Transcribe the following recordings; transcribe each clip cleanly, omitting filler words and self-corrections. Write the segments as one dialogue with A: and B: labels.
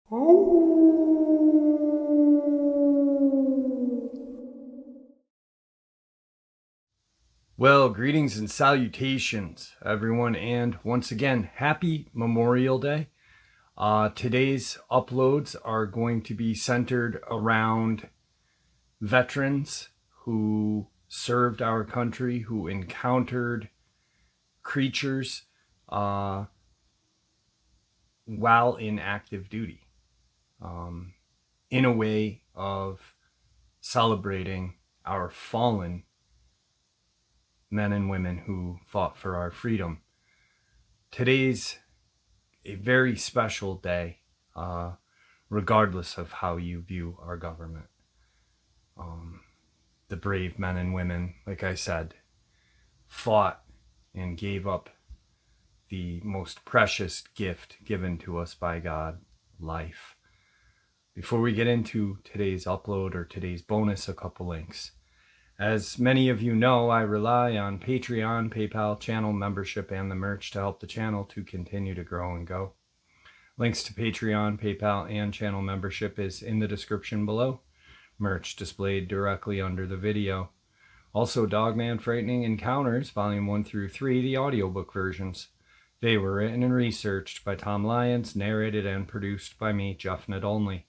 A: Well, greetings and salutations, everyone, and once again, happy Memorial Day. Today's uploads are going to be centered around veterans who served our country, who encountered creatures while in active duty, in a way of celebrating our fallen men and women who fought for our freedom. Today's a very special day, regardless of how you view our government. The brave men and women, like I said, fought and gave up the most precious gift given to us by God, life. Before we get into today's upload or today's bonus, a couple links. As many of you know, I rely on Patreon, PayPal, channel membership, and the merch to help the channel to continue to grow and go. Links to Patreon, PayPal, and channel membership is in the description below. Merch displayed directly under the video. Also, Dogman Frightening Encounters, Volume 1 through 3, the audiobook versions. They were written and researched by Tom Lyons, narrated and produced by me, Jeff Nadolny.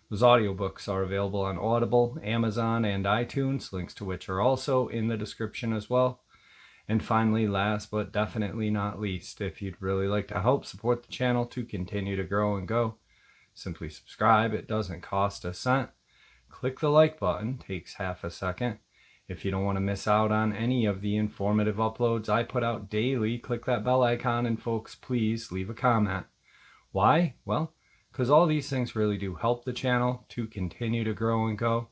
A: Those audiobooks are available on Audible, Amazon, and iTunes, links to which are also in the description as well. And finally, last but definitely not least, if you'd really like to help support the channel to continue to grow and go, simply subscribe. It doesn't cost a cent. Click the like button, takes half a second. If you don't want to miss out on any of the informative uploads I put out daily, click that bell icon, and folks, please leave a comment. Why? Well, because all these things really do help the channel to continue to grow and go.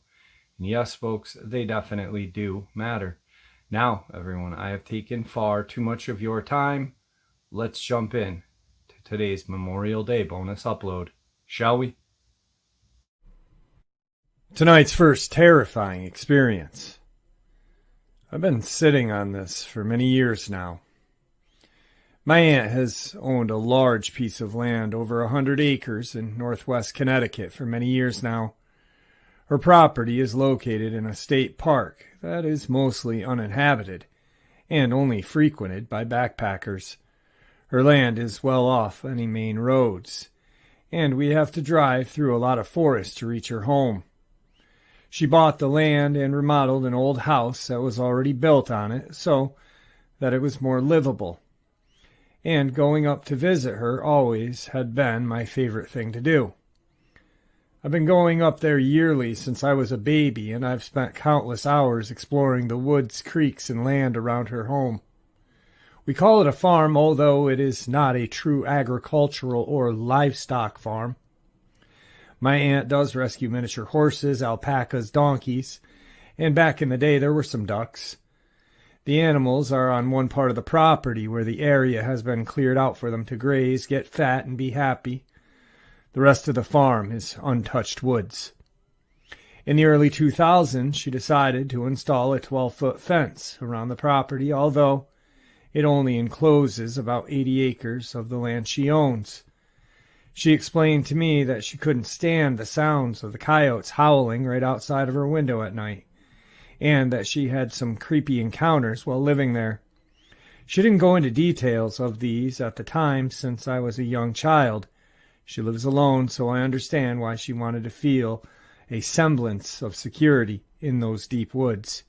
A: And yes, folks, they definitely do matter. Now, everyone, I have taken far too much of your time. Let's jump in to today's Memorial Day bonus upload, shall we? Tonight's first terrifying experience. I've been sitting on this for many years now. My aunt has owned a large piece of land, over 100 acres, in northwest Connecticut for many years now. Her property is located in a state park that is mostly uninhabited and only frequented by backpackers. Her land is well off any main roads, and we have to drive through a lot of forest to reach her home. She bought the land and remodeled an old house that was already built on it so that it was more livable. And going up to visit her always had been my favorite thing to do. I've been going up there yearly since I was a baby, and I've spent countless hours exploring the woods, creeks, and land around her home. We call it a farm, although it is not a true agricultural or livestock farm. My aunt does rescue miniature horses, alpacas, donkeys, and back in the day there were some ducks. The animals are on one part of the property where the area has been cleared out for them to graze, get fat, and be happy. The rest of the farm is untouched woods. In the early 2000s, she decided to install a 12-foot fence around the property, although it only encloses about 80 acres of the land she owns. She explained to me that she couldn't stand the sounds of the coyotes howling right outside of her window at night, and that she had some creepy encounters while living there. She didn't go into details of these at the time since I was a young child. She lives alone, so I understand why she wanted to feel a semblance of security in those deep woods.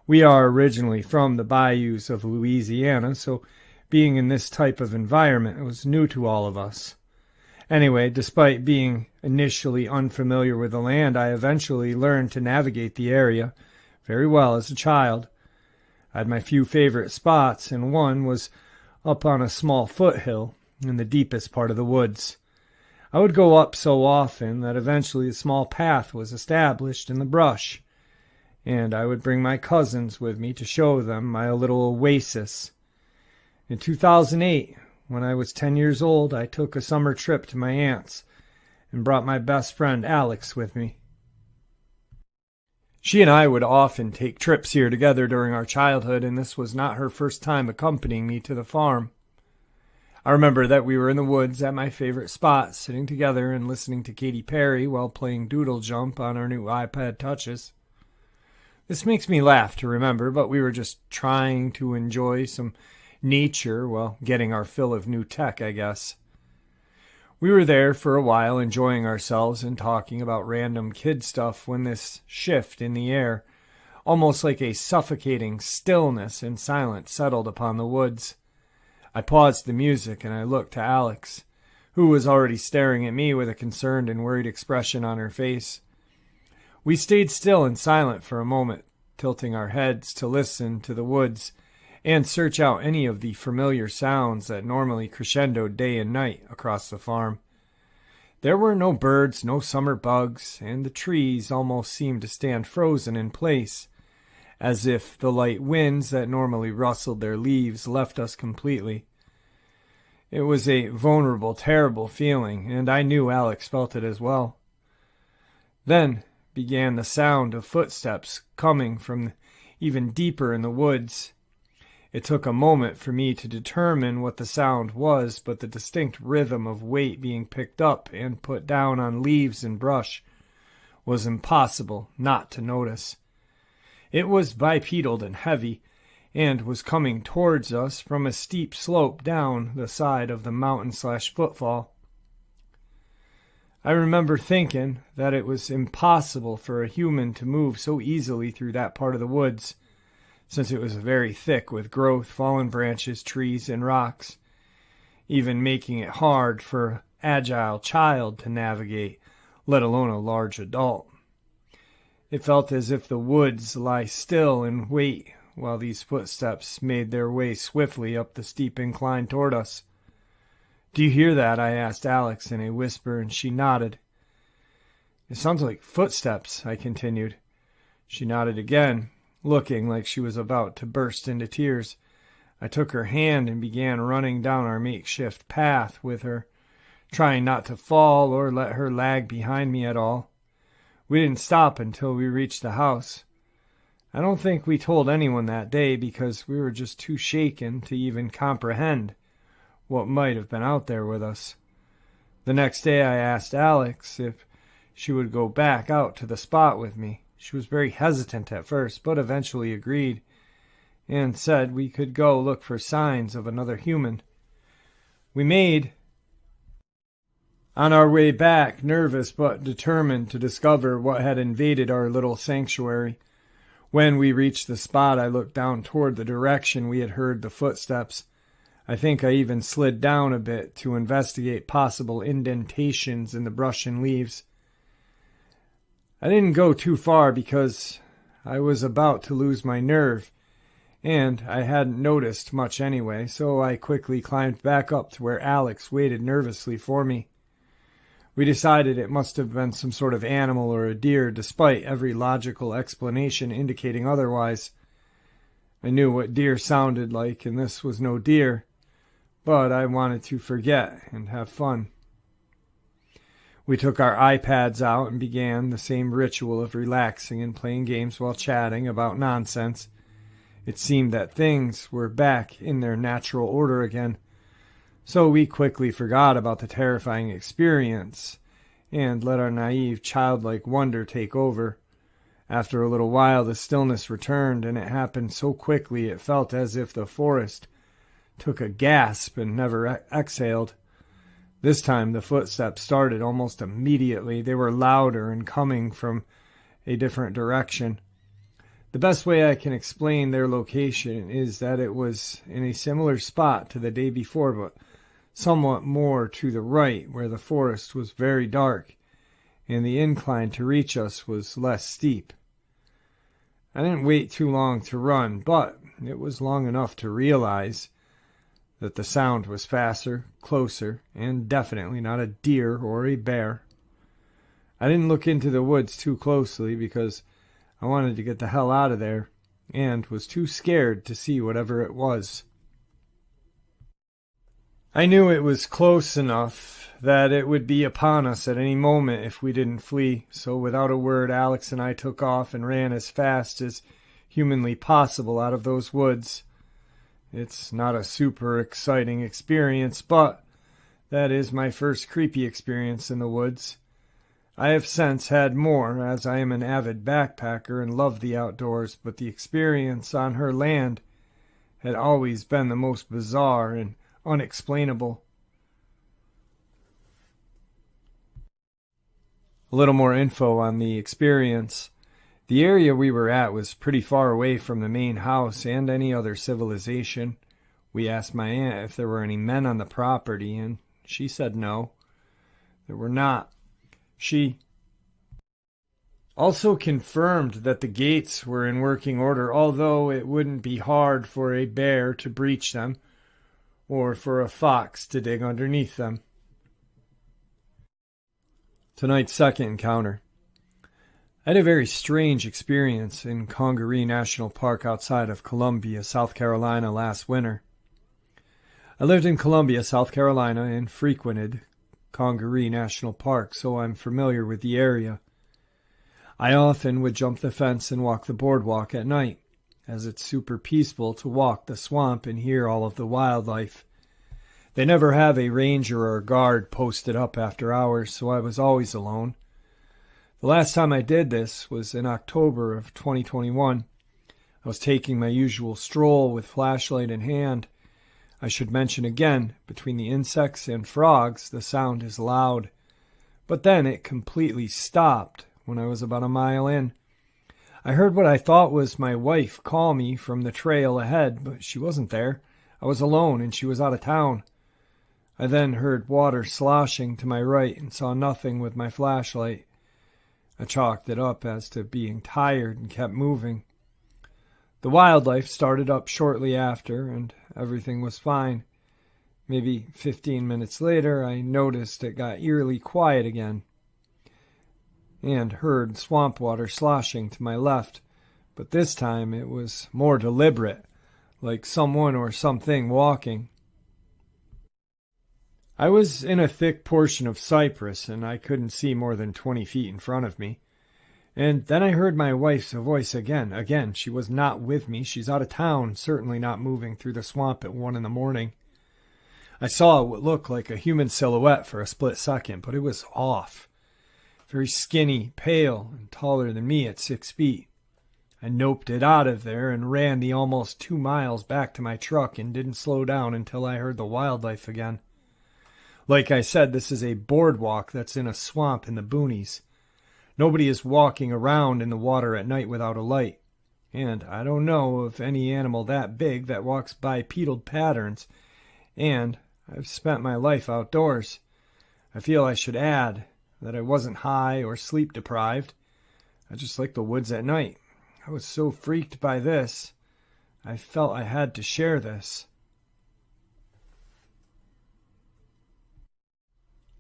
A: We are originally from the bayous of Louisiana, so being in this type of environment was new to all of us. Anyway, despite being initially unfamiliar with the land, I eventually learned to navigate the area very well as a child. I had my few favorite spots, and one was up on a small foothill in the deepest part of the woods. I would go up so often that eventually a small path was established in the brush, and I would bring my cousins with me to show them my little oasis. In 2008, when I was 10 years old, I took a summer trip to my aunt's and brought my best friend Alex with me. She and I would often take trips here together during our childhood, and this was not her first time accompanying me to the farm. I remember that we were in the woods at my favorite spot, sitting together and listening to Katy Perry while playing Doodle Jump on our new iPad Touches. This makes me laugh to remember, but we were just trying to enjoy some nature while getting our fill of new tech, I guess. We were there for a while enjoying ourselves and talking about random kid stuff when this shift in the air, almost like a suffocating stillness and silence, settled upon the woods. I paused the music and I looked to Alex, who was already staring at me with a concerned and worried expression on her face. We stayed still and silent for a moment, tilting our heads to listen to the woods and search out any of the familiar sounds that normally crescendoed day and night across the farm. There were no birds, no summer bugs, and the trees almost seemed to stand frozen in place, as if the light winds that normally rustled their leaves left us completely. It was a vulnerable, terrible feeling, and I knew Alex felt it as well. Then began the sound of footsteps coming from even deeper in the woods. It took a moment for me to determine what the sound was, but the distinct rhythm of weight being picked up and put down on leaves and brush was impossible not to notice. It was bipedal and heavy, and was coming towards us from a steep slope down the side of the mountain/footfall. I remember thinking that it was impossible for a human to move so easily through that part of the woods, since it was very thick with growth, fallen branches, trees, and rocks, even making it hard for an agile child to navigate, let alone a large adult. It felt as if the woods lie still and wait while these footsteps made their way swiftly up the steep incline toward us. "Do you hear that?" I asked Alex in a whisper, and she nodded. "It sounds like footsteps," I continued. She nodded again, looking like she was about to burst into tears. I took her hand and began running down our makeshift path with her, trying not to fall or let her lag behind me at all. We didn't stop until we reached the house. I don't think we told anyone that day because we were just too shaken to even comprehend what might have been out there with us. The next day I asked Alex if she would go back out to the spot with me. She was very hesitant at first, but eventually agreed, and said we could go look for signs of another human. We made on our way back, nervous but determined to discover what had invaded our little sanctuary. When we reached the spot, I looked down toward the direction we had heard the footsteps. I think I even slid down a bit to investigate possible indentations in the brush and leaves. I didn't go too far because I was about to lose my nerve, and I hadn't noticed much anyway, so I quickly climbed back up to where Alex waited nervously for me. We decided it must have been some sort of animal or a deer, despite every logical explanation indicating otherwise. I knew what deer sounded like, and this was no deer, but I wanted to forget and have fun. We took our iPads out and began the same ritual of relaxing and playing games while chatting about nonsense. It seemed that things were back in their natural order again, so we quickly forgot about the terrifying experience and let our naive, childlike wonder take over. After a little while, the stillness returned, and it happened so quickly it felt as if the forest took a gasp and never exhaled. This time the footsteps started almost immediately. They were louder and coming from a different direction. The best way I can explain their location is that it was in a similar spot to the day before, but somewhat more to the right, where the forest was very dark and the incline to reach us was less steep. I didn't wait too long to run, but it was long enough to realize that the sound was faster, closer, and definitely not a deer or a bear. I didn't look into the woods too closely because I wanted to get the hell out of there and was too scared to see whatever it was. I knew it was close enough that it would be upon us at any moment if we didn't flee, so without a word, Alex and I took off and ran as fast as humanly possible out of those woods. It's not a super exciting experience, but that is my first creepy experience in the woods. I have since had more, as I am an avid backpacker and love the outdoors, but the experience on her land had always been the most bizarre and unexplainable. A little more info on the experience. The area we were at was pretty far away from the main house and any other civilization. We asked my aunt if there were any men on the property, and she said no, there were not. She also confirmed that the gates were in working order, although it wouldn't be hard for a bear to breach them or for a fox to dig underneath them. Tonight's second encounter. I had a very strange experience in Congaree National Park outside of Columbia, South Carolina last winter. I lived in Columbia, South Carolina, and frequented Congaree National Park, so I'm familiar with the area. I often would jump the fence and walk the boardwalk at night, as it's super peaceful to walk the swamp and hear all of the wildlife. They never have a ranger or a guard posted up after hours, so I was always alone. The last time I did this was in October of 2021. I was taking my usual stroll with flashlight in hand. I should mention again, between the insects and frogs, the sound is loud. But then it completely stopped when I was about a mile in. I heard what I thought was my wife call me from the trail ahead, but she wasn't there. I was alone and she was out of town. I then heard water sloshing to my right and saw nothing with my flashlight. I chalked it up as to being tired and kept moving. The wildlife started up shortly after, and everything was fine. Maybe 15 minutes later, I noticed it got eerily quiet again, and heard swamp water sloshing to my left, but this time it was more deliberate, like someone or something walking. I was in a thick portion of cypress, and I couldn't see more than 20 feet in front of me. And then I heard my wife's voice again. Again, she was not with me. She's out of town, certainly not moving through the swamp at 1 a.m. I saw what looked like a human silhouette for a split second, but it was off. Very skinny, pale, and taller than me at 6 feet. I noped it out of there and ran the almost 2 miles back to my truck and didn't slow down until I heard the wildlife again. Like I said, this is a boardwalk that's in a swamp in the boonies. Nobody is walking around in the water at night without a light. And I don't know of any animal that big that walks bipedal patterns. And I've spent my life outdoors. I feel I should add that I wasn't high or sleep deprived. I just like the woods at night. I was so freaked by this, I felt I had to share this.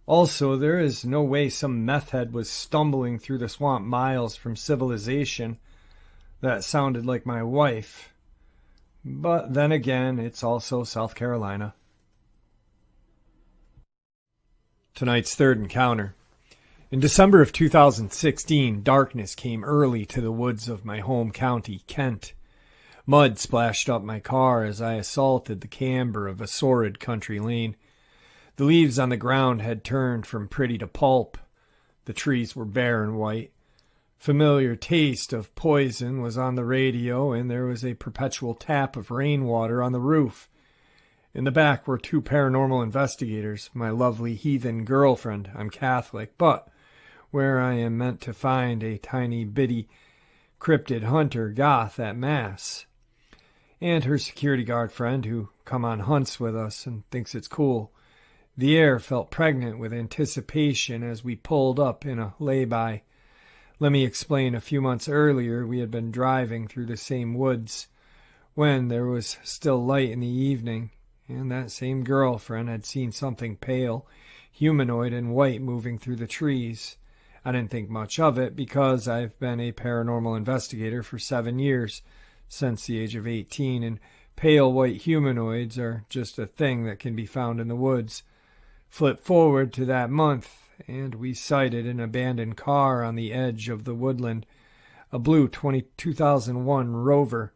A: Also, there is no way some meth head was stumbling through the swamp miles from civilization. That sounded like my wife. But then again, it's also South Carolina. Tonight's third encounter. In December of 2016, darkness came early to the woods of my home county, Kent. Mud splashed up my car as I assaulted the camber of a sordid country lane. The leaves on the ground had turned from pretty to pulp. The trees were bare and white. Familiar taste of poison was on the radio, and there was a perpetual tap of rainwater on the roof. In the back were 2 paranormal investigators, my lovely heathen girlfriend, I'm Catholic, but where I am meant to find a tiny bitty cryptid hunter goth at Mass, and her security guard friend who come on hunts with us and thinks it's cool. The air felt pregnant with anticipation as we pulled up in a lay-by. Let me explain. A few months earlier, we had been driving through the same woods when there was still light in the evening, and that same girlfriend had seen something pale, humanoid and white moving through the trees. I didn't think much of it because I've been a paranormal investigator for 7 years, since the age of 18, and pale white humanoids are just a thing that can be found in the woods. Flip forward to that month, and we sighted an abandoned car on the edge of the woodland, a blue 2001 Rover.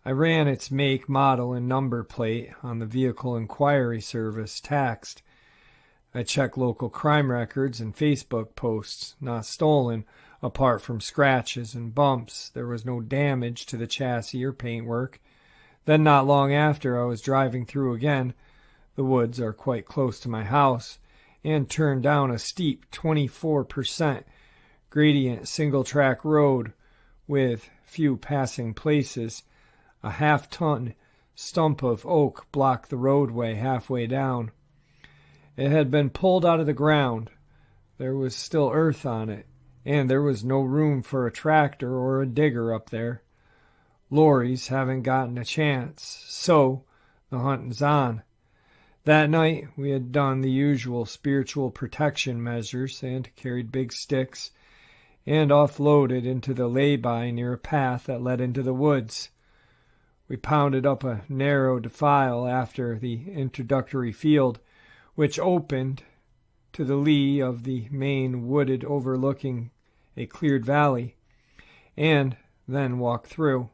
A: I ran its make, model, and number plate on the Vehicle Inquiry Service taxed. I checked local crime records and Facebook posts, not stolen. Apart from scratches and bumps, there was no damage to the chassis or paintwork. Then not long after, I was driving through again. The woods are quite close to my house, and turned down a steep 24% gradient single-track road with few passing places. A half-ton stump of oak blocked the roadway halfway down. It had been pulled out of the ground. There was still earth on it, and there was no room for a tractor or a digger up there. Lorries haven't gotten a chance, so the hunting's on. That night we had done the usual spiritual protection measures and carried big sticks and offloaded into the lay-by near a path that led into the woods. We pounded up a narrow defile after the introductory field, which opened to the lee of the main wooded overlooking a cleared valley, and then walked through.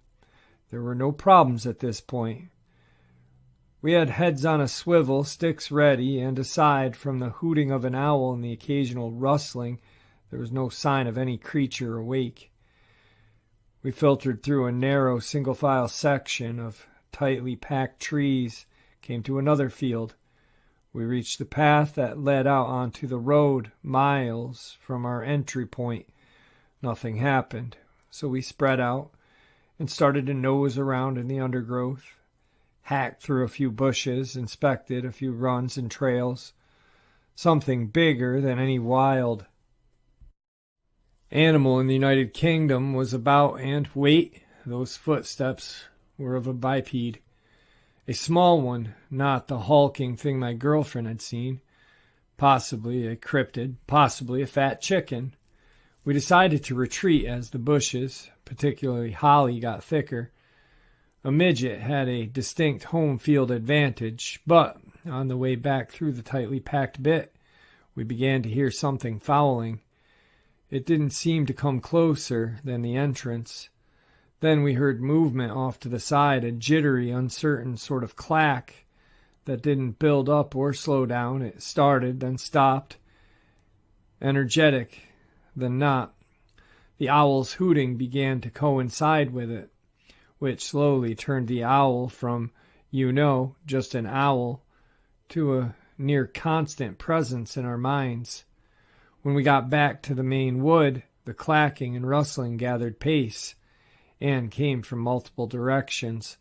A: There were no problems at this point. We had heads on a swivel, sticks ready, and aside from the hooting of an owl and the occasional rustling, there was no sign of any creature awake. We filtered through a narrow single-file section of tightly packed trees, came to another field. We reached the path that led out onto the road, miles from our entry point. Nothing happened, so we spread out and started to nose around in the undergrowth, hacked through a few bushes, inspected a few runs and trails. Something bigger than any wild animal in the United Kingdom was about, and wait, those footsteps were of a biped. A small one, not the hulking thing my girlfriend had seen. Possibly a cryptid, possibly a fat chicken. We decided to retreat as the bushes, particularly holly, got thicker. A midget had a distinct home field advantage, but on the way back through the tightly packed bit, we began to hear something fowling. It didn't seem to come closer than the entrance. Then we heard movement off to the side, a jittery, uncertain sort of clack that didn't build up or slow down. It started, then stopped. Energetic, then not. The owl's hooting began to coincide with it, which slowly turned the owl from, just an owl, to a near constant presence in our minds. When we got back to the main wood, the clacking and rustling gathered pace and came from multiple directions,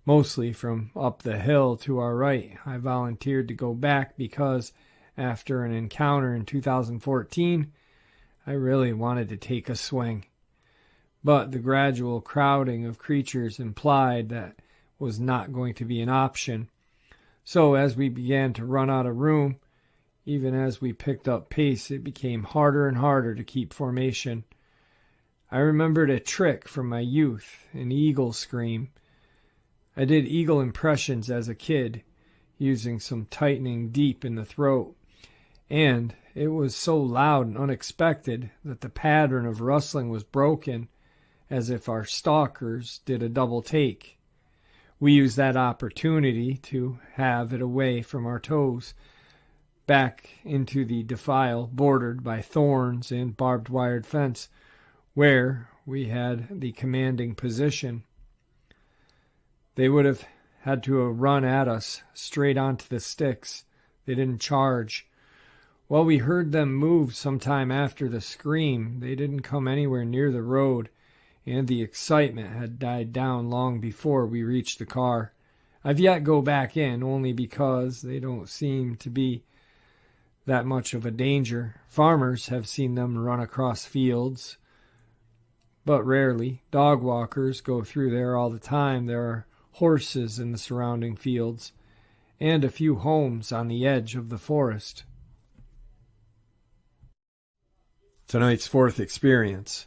A: mostly from up the hill to our right. I volunteered to go back because, after an encounter in 2014, I really wanted to take a swing. But the gradual crowding of creatures implied that was not going to be an option. So as we began to run out of room, even as we picked up pace, it became harder and harder to keep formation. I remembered a trick from my youth, an eagle scream. I did eagle impressions as a kid, using some tightening deep in the throat, and it was so loud and unexpected that the pattern of rustling was broken, as if our stalkers did a double take. We used that opportunity to have it away from our toes, back into the defile bordered by thorns and barbed wired fence, where we had the commanding position. They would have had to have run at us straight onto the sticks. They didn't charge. Well, we heard them move sometime after the scream. They didn't come anywhere near the road, and the excitement had died down long before we reached the car. I've yet go back in, only because they don't seem to be that much of a danger. Farmers have seen them run across fields, but rarely. Dog walkers go through there all the time. There are horses in the surrounding fields, and a few homes on the edge of the forest. Tonight's fourth experience.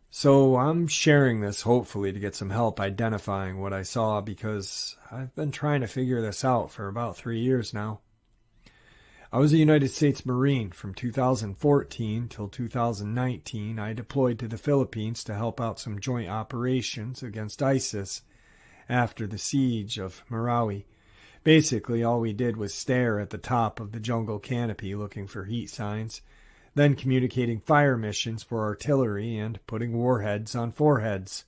A: So I'm sharing this hopefully to get some help identifying what I saw, because I've been trying to figure this out for about 3 years now. I was a United States Marine from 2014 till 2019. I deployed to the Philippines to help out some joint operations against ISIS. after the siege of Marawi. Basically, all we did was stare at the top of the jungle canopy looking for heat signs, then communicating fire missions for artillery and putting warheads on foreheads.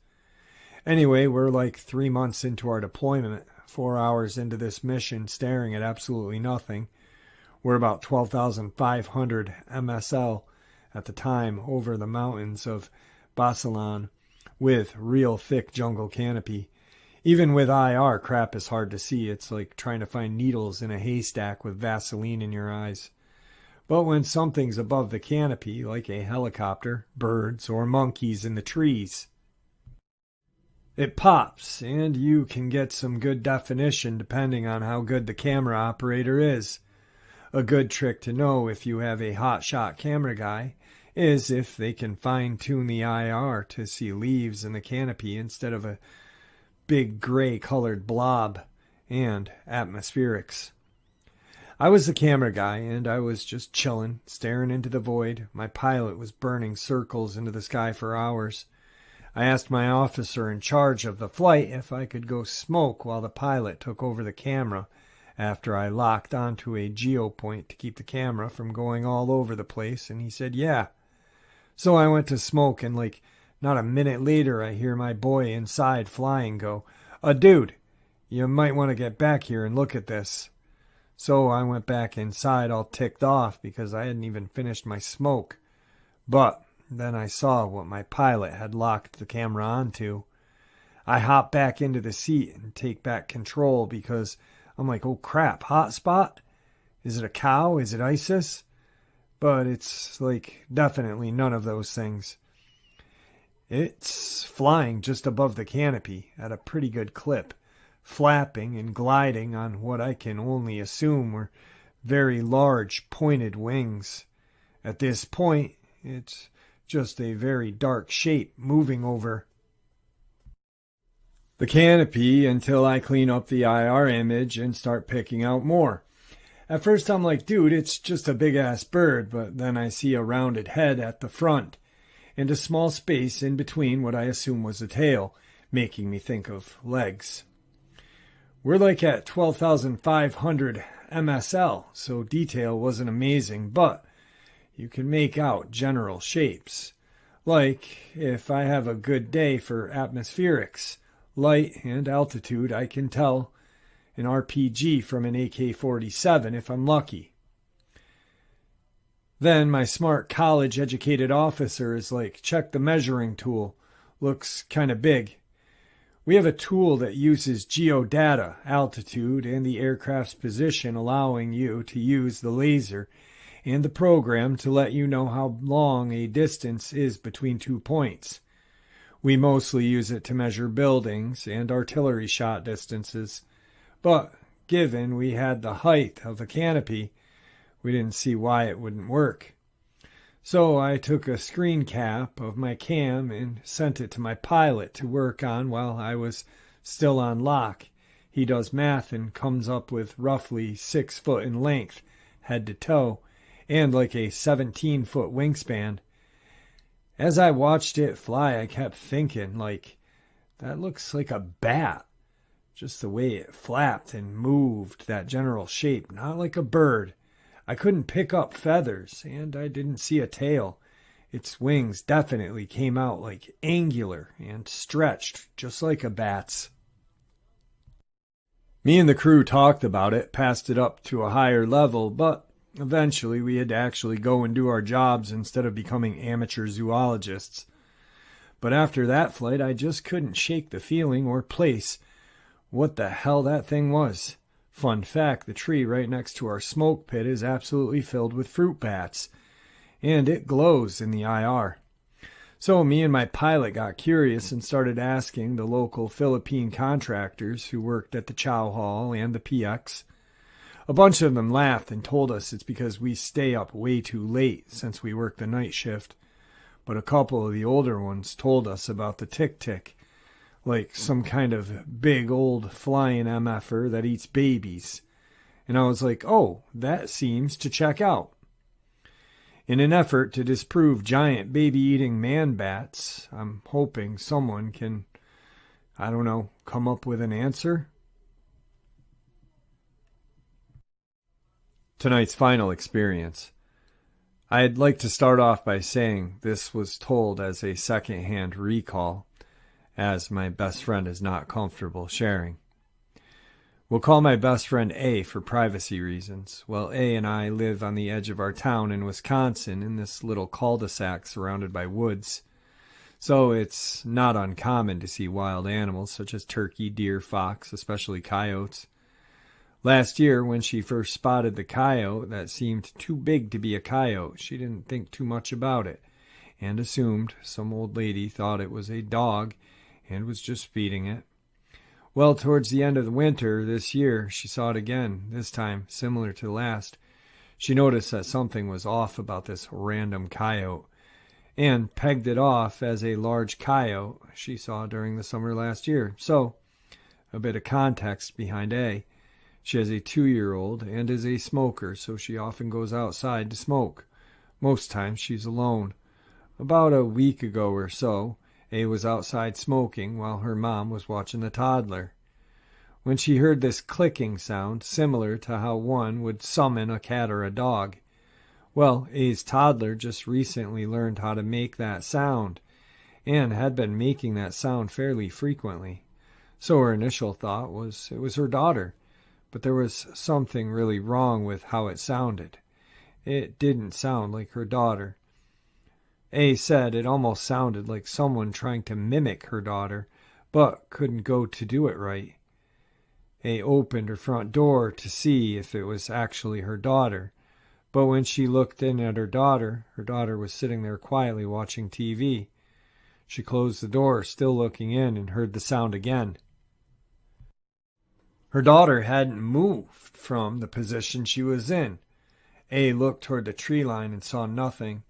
A: Anyway, we're like 3 months into our deployment, 4 hours into this mission staring at absolutely nothing. We're about 12,500 MSL at the time over the mountains of Basilan with real thick jungle canopy. Even with IR, crap is hard to see. It's like trying to find needles in a haystack with Vaseline in your eyes. But when something's above the canopy, like a helicopter, birds, or monkeys in the trees, it pops, and you can get some good definition depending on how good the camera operator is. A good trick to know if you have a hotshot camera guy is if they can fine-tune the IR to see leaves in the canopy instead of a big gray-colored blob, and atmospherics. I was the camera guy, and I was just chilling, staring into the void. My pilot was burning circles into the sky for hours. I asked my officer in charge of the flight if I could go smoke while the pilot took over the camera after I locked onto a geo point to keep the camera from going all over the place, and he said, yeah. So I went to smoke, and like not a minute later I hear my boy inside flying go, dude, you might want to get back here and look at this. So I went back inside all ticked off because I hadn't even finished my smoke. But then I saw what my pilot had locked the camera onto. I hop back into the seat and take back control because I'm like, oh crap, hotspot? Is it a cow? Is it ISIS? But it's like definitely none of those things. It's flying just above the canopy at a pretty good clip, flapping and gliding on what I can only assume were very large pointed wings. At this point, it's just a very dark shape moving over the canopy until I clean up the IR image and start picking out more. At first I'm like, dude, it's just a big-ass bird, but then I see a rounded head at the front and a small space in between what I assume was a tail, making me think of legs. We're like at 12,500 MSL, so detail wasn't amazing, but you can make out general shapes. Like if I have a good day for atmospherics, light, and altitude, I can tell an RPG from an AK-47 if I'm lucky. Then my smart college-educated officer is like, check the measuring tool. Looks kind of big. We have a tool that uses geodata, altitude, and the aircraft's position, allowing you to use the laser and the program to let you know how long a distance is between 2 points. We mostly use it to measure buildings and artillery shot distances, but given we had the height of the canopy, we didn't see why it wouldn't work. So I took a screen cap of my cam and sent it to my pilot to work on while I was still on lock. He does math and comes up with roughly 6 foot in length, head to toe, and like a 17-foot wingspan. As I watched it fly, I kept thinking, like, that looks like a bat. Just the way it flapped and moved, that general shape, not like a bird. I couldn't pick up feathers, and I didn't see a tail. Its wings definitely came out like angular and stretched, just like a bat's. Me and the crew talked about it, passed it up to a higher level, but eventually we had to actually go and do our jobs instead of becoming amateur zoologists. But after that flight, I just couldn't shake the feeling or place what the hell that thing was. Fun fact, the tree right next to our smoke pit is absolutely filled with fruit bats, and it glows in the IR. So me and my pilot got curious and started asking the local Philippine contractors who worked at the Chow Hall and the PX. A bunch of them laughed and told us it's because we stay up way too late since we work the night shift. But a couple of the older ones told us about the tick-tick, like some kind of big old flying MFer that eats babies. And I was like, oh, that seems to check out. In an effort to disprove giant baby-eating man bats, I'm hoping someone can, I don't know, come up with an answer? Tonight's final experience. I'd like to start off by saying this was told as a second-hand recall, as my best friend is not comfortable sharing. We'll call my best friend A for privacy reasons. Well, A and I live on the edge of our town in Wisconsin in this little cul-de-sac surrounded by woods. So it's not uncommon to see wild animals such as turkey, deer, fox, especially coyotes. Last year, when she first spotted the coyote that seemed too big to be a coyote, she didn't think too much about it and assumed some old lady thought it was a dog and was just feeding it. Well, towards the end of the winter this year, she saw it again, this time similar to the last. She noticed that something was off about this random coyote and pegged it off as a large coyote she saw during the summer last year. So, a bit of context behind A. She has a 2-year-old and is a smoker, so she often goes outside to smoke. Most times she's alone. About a week ago or so, A was outside smoking while her mom was watching the toddler. When she heard this clicking sound, similar to how one would summon a cat or a dog, well, A's toddler just recently learned how to make that sound, and had been making that sound fairly frequently. So her initial thought was it was her daughter, but there was something really wrong with how it sounded. It didn't sound like her daughter. A said it almost sounded like someone trying to mimic her daughter, but couldn't go to do it right. A opened her front door to see if it was actually her daughter, but when she looked in at her daughter was sitting there quietly watching TV. She closed the door, still looking in, and heard the sound again. Her daughter hadn't moved from the position she was in. A looked toward the tree line and saw nothing.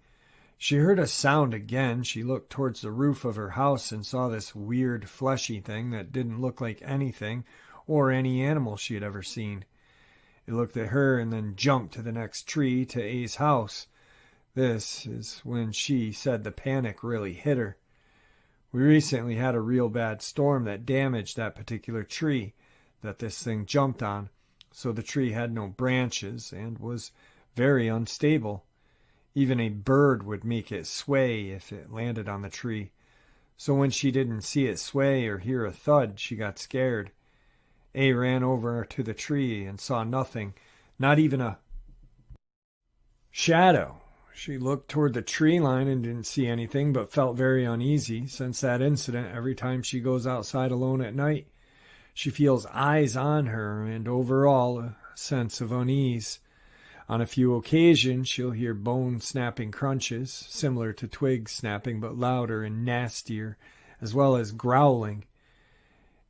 A: She heard a sound again. She looked towards the roof of her house and saw this weird fleshy thing that didn't look like anything or any animal she had ever seen. It looked at her and then jumped to the next tree to A's house. This is when she said the panic really hit her. We recently had a real bad storm that damaged that particular tree that this thing jumped on, so the tree had no branches and was very unstable. Even a bird would make it sway if it landed on the tree. So when she didn't see it sway or hear a thud, she got scared. A ran over to the tree and saw nothing, not even a shadow. She looked toward the tree line and didn't see anything, but felt very uneasy. Since that incident, every time she goes outside alone at night, she feels eyes on her and overall a sense of unease. On a few occasions, she'll hear bone-snapping crunches, similar to twigs snapping but louder and nastier, as well as growling.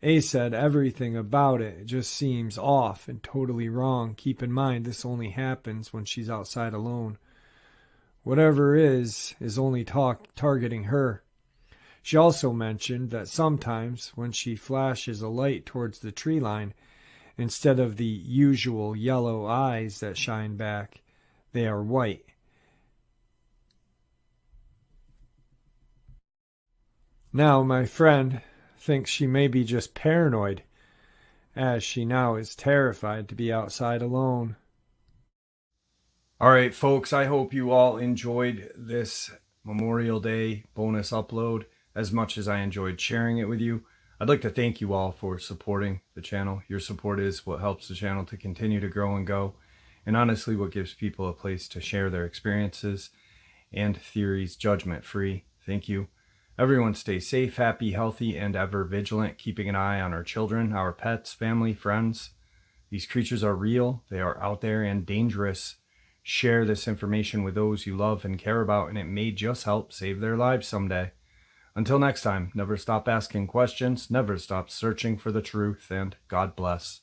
A: A said everything about it just seems off and totally wrong. Keep in mind, this only happens when she's outside alone. Whatever is only targeting her. She also mentioned that sometimes when she flashes a light towards the tree line, instead of the usual yellow eyes that shine back, they are white. Now, my friend thinks she may be just paranoid, as she now is terrified to be outside alone. All right, folks, I hope you all enjoyed this Memorial Day bonus upload as much as I enjoyed sharing it with you. I'd like to thank you all for supporting the channel. Your support is what helps the channel to continue to grow and go, and honestly what gives people a place to share their experiences and theories judgment-free. Thank you. Everyone stay safe, happy, healthy, and ever vigilant, keeping an eye on our children, our pets, family, friends. These creatures are real, they are out there and dangerous. Share this information with those you love and care about, and it may just help save their lives someday. Until next time, never stop asking questions, never stop searching for the truth, and God bless.